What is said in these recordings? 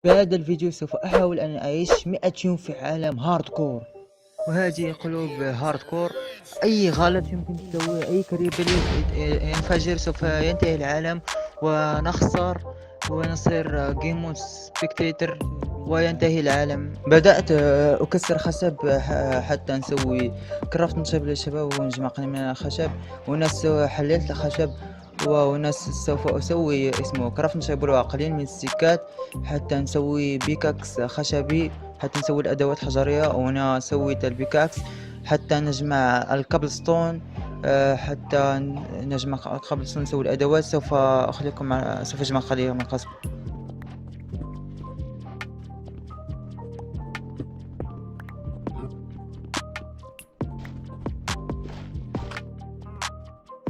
في هذا الفيديو سوف أحاول أن أعيش 100 يوم في عالم هاردكور، وهذه قلوب هاردكور. أي غلط يمكن تسويه، أي كريبل ينفجر، سوف ينتهي العالم ونخسر ونصير جيم سبكتيتر وينتهي العالم. بدأت أكسر خشب حتى نسوي كرافتنج تيبل للشباب ونجمع قليل من الخشب، وناس حللت الخشب، وناس سوف أسوي اسمه كرافتنج تيبل وقليل من السكات حتى نسوي بيكاكس خشبي، حتى نسوي الأدوات الحجرية. وهنا سويت البيكاكس حتى نجمع الكابلستون، حتى نجمع الكابلستون نسوي الأدوات. سوف أخليكم سوف أجمع قليلا من القصب.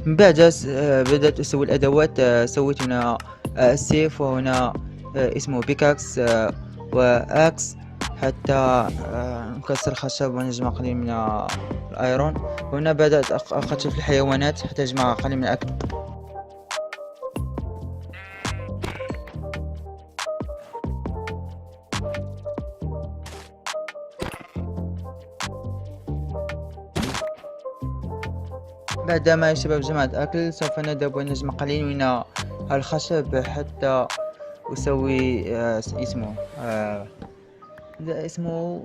من بعد بدأت أسوي الأدوات. سويت هنا السيف، وهنا اسمه بيكاكس وأكس حتى نكسر الخشب ونجمع قليل من الأيرون. وهنا بدأت أقتل في الحيوانات حتى أجمع قليل من الأكل. بعدما يا شباب جمعت أكل، سوف نذهب ونجمع قليل من الخشب حتى أسوي اسمه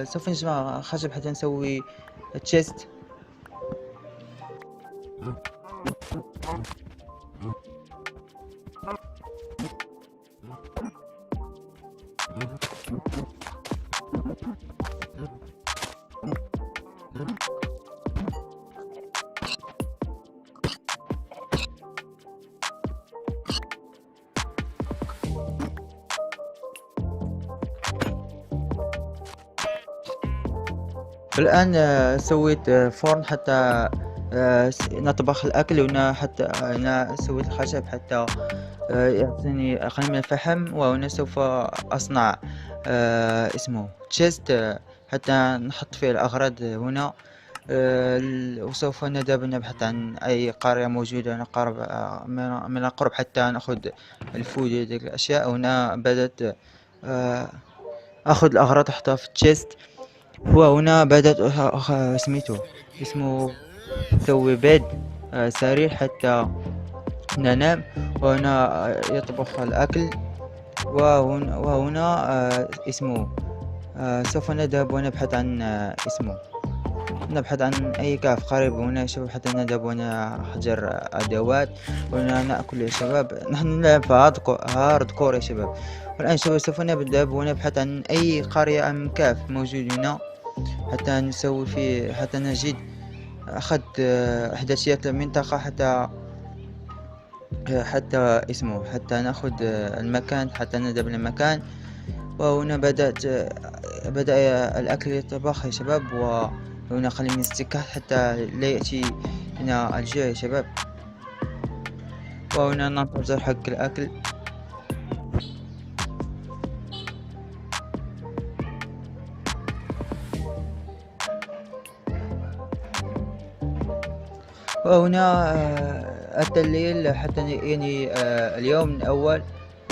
سوف نجمع خشب حتى نسوي تشيست. الآن سويت فرن حتى نطبخ الأكل، وهنا حتى هنا سويت الخشب حتى يعطيني قليل من الفحم. وهنا سوف أصنع اسمه تشيست حتى نحط فيه الأغراض هنا. وسوف نبحث عن أي قرية موجودة نقرب من القرب حتى نأخذ الفود هذه الأشياء. هنا بدأت أخذ الأغراض أحطها في التشيست. وهنا بدأت سميته اسمه سوي بيد سرير حتى ننام. وهنا يطبخ الأكل. وهنا اسمه سوف نذهب ونبحث عن نبحث عن أي كهف قريب هنا يا شباب حتى نذهب ونحجر أدوات. وهنا نأكل يا شباب. نحن نلعب في هارد كور يا شباب. والآن شباب سوف نذهب ونبحث عن أي قرية أم كهف موجود هنا حتى نسوي فيه، حتى نجد أخذ إحداثيات المنطقة حتى نأخذ المكان حتى نذهب للمكان. وهنا بدأ الأكل يطبخ يا شباب. وهنا قليل من السكات حتى لا يأتي هنا الجوع يا شباب. وهنا ننتظر حق الأكل. وهنا أتى الليل حتى يعني اليوم الأول.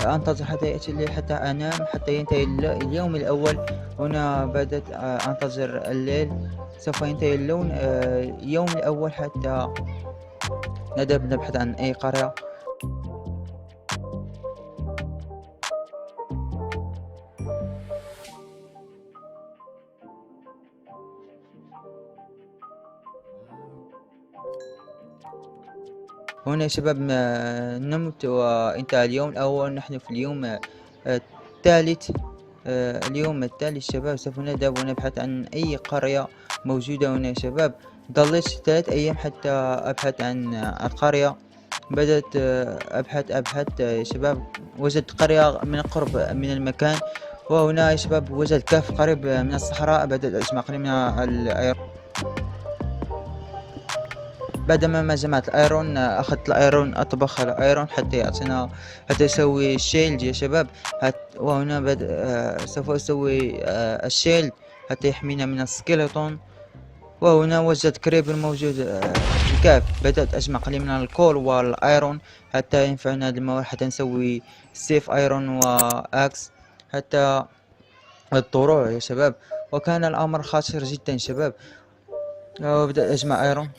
أنتظر حتى يأتي الليل حتى أنام حتى ينتهي اليوم الأول. هنا بدأت أنتظر الليل. سوف ينتهي اليوم الأول حتى نذهب نبحث عن أي قرية. هنا يا شباب نمت وانتهى اليوم الأول. نحن في اليوم الثالث. اليوم التالي شباب سوف نذهب ونبحث عن أي قرية موجودة هنا يا شباب. ضليت 3 أيام حتى أبحث عن القرية. بدأت أبحث يا شباب. وجدت قرية من قرب من المكان. وهنا يا شباب وجدت كهف قريب من الصحراء. بدأت أجمع قريب من الأيرون. بعدما جمعت الأيرون أخذت الأيرون أطبخ الأيرون حتى يعطينا، حتى يسوي الشيلد يا شباب. وهنا سوف أسوي الشيلد حتى يحمينا من السكيلتون. وهنا وجدت كريبل موجود في الكهف. بدأت أجمع قليل من الكول والأيرون حتى ينفعنا هذا المواد حتى نسوي سيف أيرون وأكس. حتى الضروع يا شباب. وكان الأمر خطير جدا شباب. وبدأت أجمع ايرون.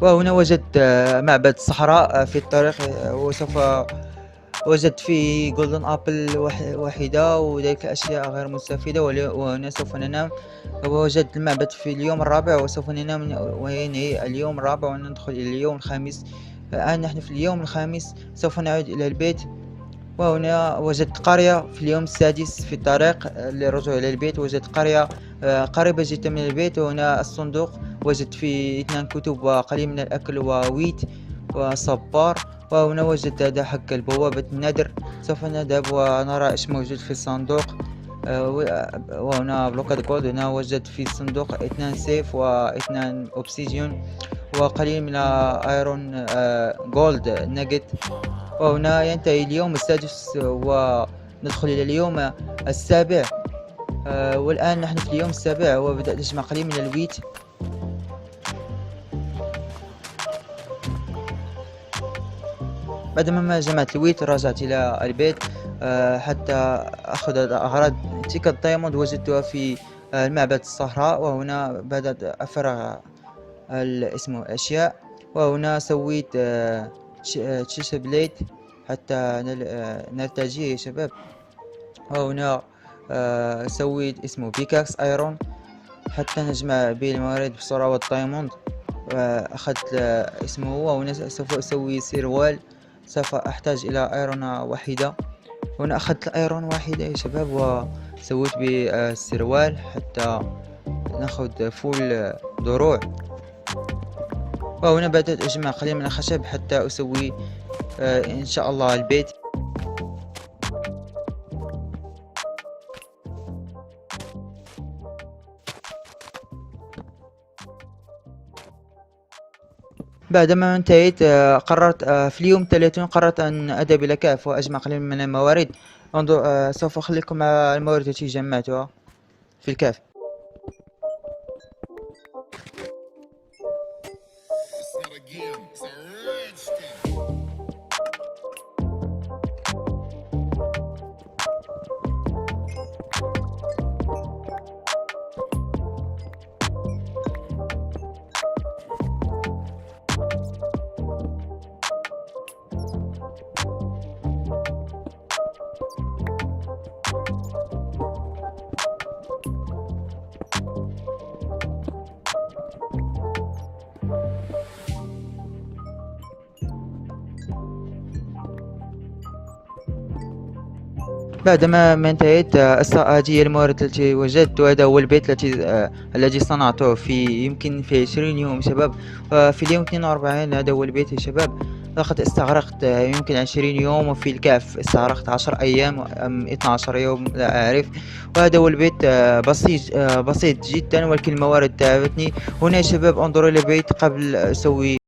وهنا وجدت معبد الصحراء في الطريق. وسوف وجدت فيه جولدن ابل واحدة وذلك أشياء غير مستفيدة. وهنا سوف ننام. ووجدت المعبد في اليوم الرابع وسوف ننام وينهي اليوم الرابع وندخل إلى اليوم الخامس. الآن نحن في اليوم الخامس، سوف نعود إلى البيت. وهنا وجدت قرية في اليوم السادس في الطريق للرجوع إلى البيت. وجدت قرية قريبة جدا من البيت. وهنا الصندوق وجدت فيه 2 كتب وقليل من الأكل وويت وصبار. وهنا وجدت هذا حق البوابة النادر. سوف نذهب ونرى ايش موجود في الصندوق. وهنا بلوكاد جولد. هنا وجدت في الصندوق 2 سيف و2 اوبسيديون وقليل من ايرون جولد ناجت. وهنا ينتهي اليوم السادس وندخل إلى اليوم السابع. والآن نحن في اليوم السابع وبدأت أجمع قليل من الويت. بعدما جمعت الويت رجعت إلى البيت حتى أخذ الأغراض. تلك الدايموند وجدتها في المعبد الصحراء. وهنا بدأت أفرغ اسمه أشياء. وهنا سويت تشيش بليد حتى نرتجيه يا شباب. وهنا سويت اسمه بيكاكس ايرون حتى نجمع به الموارد بسرعة والدايموند. أخذت اسمه هو. وهنا سوف أسوي سروال. سوف أحتاج إلى ايرون واحدة. هنا أخذت الايرون واحدة يا شباب وسويت بالسروال حتى ناخذ فول دروع. وهنا بدأت أجمع قليل من الخشب حتى أسوي إن شاء الله البيت. بعدما انتهيت قررت في اليوم 30 قررت أن أذهب إلى كهف وأجمع قليل من الموارد. انظر سوف أخليكم مع الموارد التي جمعتها في الكهف. بعدما انتهيت هذه هي الموارد التي وجدت. وهذا هو البيت الذي صنعته في يمكن في 20 يوم شباب. في اليوم 42 هذا هو البيت يا شباب. لقد استغرقت يمكن 20 يوم. وفي الكهف استغرقت 10 أيام أم 12 يوم لا أعرف. وهذا هو البيت بسيط جدا ولكن الموارد تعبتني. هنا يا شباب انظروا إلى البيت قبل أسوي